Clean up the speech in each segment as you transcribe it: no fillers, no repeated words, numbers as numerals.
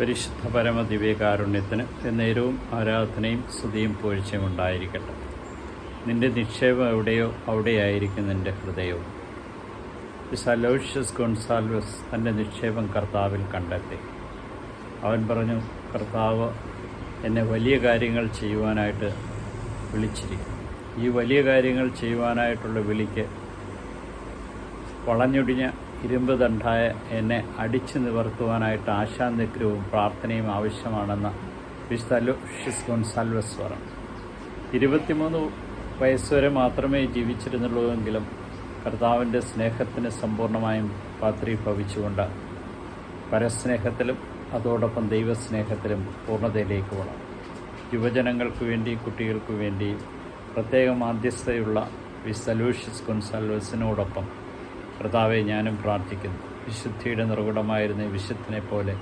പരിശുദ്ധ പരമദിവ്യകാരുണ്യത്തിന് എന്നേരവും ആരാധനയും സ്തുതിയും പുകഴ്ചയും ഉണ്ടായിരിക്കട്ടെ. നിന്റെ നിക്ഷേപം എവിടെയോ അവിടെയായിരിക്കും നിന്റെ ഹൃദയവും. അലോഷ്യസ് ഗൊൺസാൽവസ് തൻ്റെ നിക്ഷേപം കർത്താവിൽ കണ്ടെത്തി. അവൻ പറഞ്ഞു, കർത്താവ് എന്നെ വലിയ കാര്യങ്ങൾ ചെയ്യുവാനായിട്ട് വിളിച്ചിരിക്കുന്നു. ഈ വലിയ കാര്യങ്ങൾ ചെയ്യുവാനായിട്ടുള്ള വിളിക്ക് വളഞ്ഞൊടിഞ്ഞ ഇരുമ്പ് ദണ്ഡായ എന്നെ അടിച്ചു നിവർത്തുവാനായിട്ട് ആശാനിഗ്രഹവും പ്രാർത്ഥനയും ആവശ്യമാണെന്ന് വിശുദ്ധ അലോഷ്യസ് ഗൊൺസാൽവസ് പറഞ്ഞു. 23 വയസ്സുവരെ മാത്രമേ ജീവിച്ചിരുന്നുള്ളൂവെങ്കിലും കർത്താവിൻ്റെ സ്നേഹത്തിന് സമ്പൂർണ്ണമായും പാത്രീഭവിച്ചുകൊണ്ട് പരസ്നേഹത്തിലും അതോടൊപ്പം ദൈവസ്നേഹത്തിലും പൂർണ്ണതയിലേക്ക് വളർന്നു. യുവജനങ്ങൾക്ക് വേണ്ടി, കുട്ടികൾക്ക് വേണ്ടി പ്രത്യേക മാധ്യസ്ഥതയുള്ള വിശുദ്ധ അലോഷ്യസ് ഗൊൺസാൽവസിനോടൊപ്പം കർത്താവെ ഞാനും പ്രാർത്ഥിക്കുന്നു. വിശുദ്ധിയുടെ നിർഗുണമായിരുന്ന വിശുദ്ധനെ പോലെ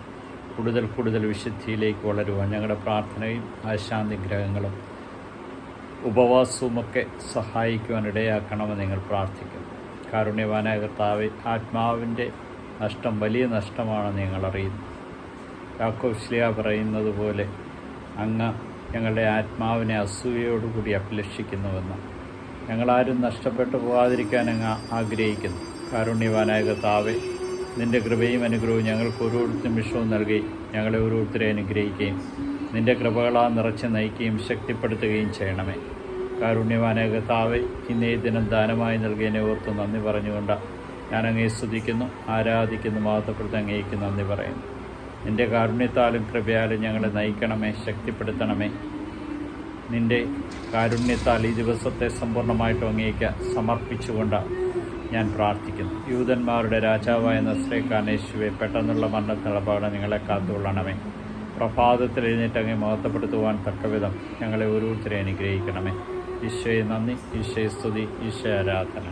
കൂടുതൽ കൂടുതൽ വിശുദ്ധിയിലേക്ക് വളരുവാൻ ഞങ്ങളുടെ പ്രാർത്ഥനയും ആശാനിഗ്രഹങ്ങളും ഉപവാസവുമൊക്കെ സഹായിക്കുവാൻ ഇടയാക്കണമെന്ന് നിങ്ങൾ പ്രാർത്ഥിക്കുന്നു. കാരുണ്യവാനായ കർത്താവെ, ആത്മാവിൻ്റെ നഷ്ടം വലിയ നഷ്ടമാണെന്ന് ഞങ്ങൾ അറിയുന്നു. യാക്കോബ് ശ്ലീഹ പറയുന്നത് പോലെ അങ്ങ് ഞങ്ങളുടെ ആത്മാവിനെ അസൂയയോടുകൂടി അഭിലഷിക്കുന്നുവെന്ന്. ഞങ്ങളാരും നഷ്ടപ്പെട്ടു പോകാതിരിക്കാൻ അങ്ങ് ആഗ്രഹിക്കുന്നു. കാരുണ്യവാനായ കർത്താവെ, നിൻ്റെ കൃപയും അനുഗ്രഹവും ഞങ്ങൾക്ക് ഓരോരുത്തരും നിമിഷവും നൽകി ഞങ്ങളെ ഓരോരുത്തരെ അനുഗ്രഹിക്കുകയും നിൻ്റെ കൃപകളാൽ നിറച്ച് നയിക്കുകയും ശക്തിപ്പെടുത്തുകയും ചെയ്യണമേ. കാരുണ്യവാനായ കർത്താവെ, ഇന്നേ ദിനം ദാനമായി നൽകിയതിനെ ഓർത്ത് നന്ദി പറഞ്ഞുകൊണ്ട് ഞാൻ അങ്ങയെ സ്തുതിക്കുന്നു, ആരാധിക്കുന്നു, മഹത്വപ്പെടുത്തി അങ്ങേക്ക് നന്ദി പറയുന്നു. നിൻ്റെ കാരുണ്യത്താലും കൃപയാലും ഞങ്ങളെ നയിക്കണമേ, ശക്തിപ്പെടുത്തണമേ. നിൻ്റെ കാരുണ്യത്താൽ ഈ ദിവസത്തെ സമ്പൂർണ്ണമായിട്ടും അങ്ങേക്ക് സമർപ്പിച്ചുകൊണ്ട് ഞാൻ പ്രാർത്ഥിക്കുന്നു. യൂതന്മാരുടെ രാജാവായ നസ്രേക്കാരൻ യേശുവെ, പെട്ടെന്നുള്ള മരണത്തിനുള്ള അപകടം ഞങ്ങളെ കാത്തുകൊള്ളണമേ. പ്രഭാതത്തിൽ എഴുന്നേറ്റ് അങ്ങേ മഹത്വപ്പെടുത്തുവാൻ തക്കവിധം ഞങ്ങളെ ഓരോരുത്തരെ അനുഗ്രഹിക്കണമേ. ഈശോയെ നന്ദി, ഈശോയെ സ്തുതി, ഈശോ ആരാധന.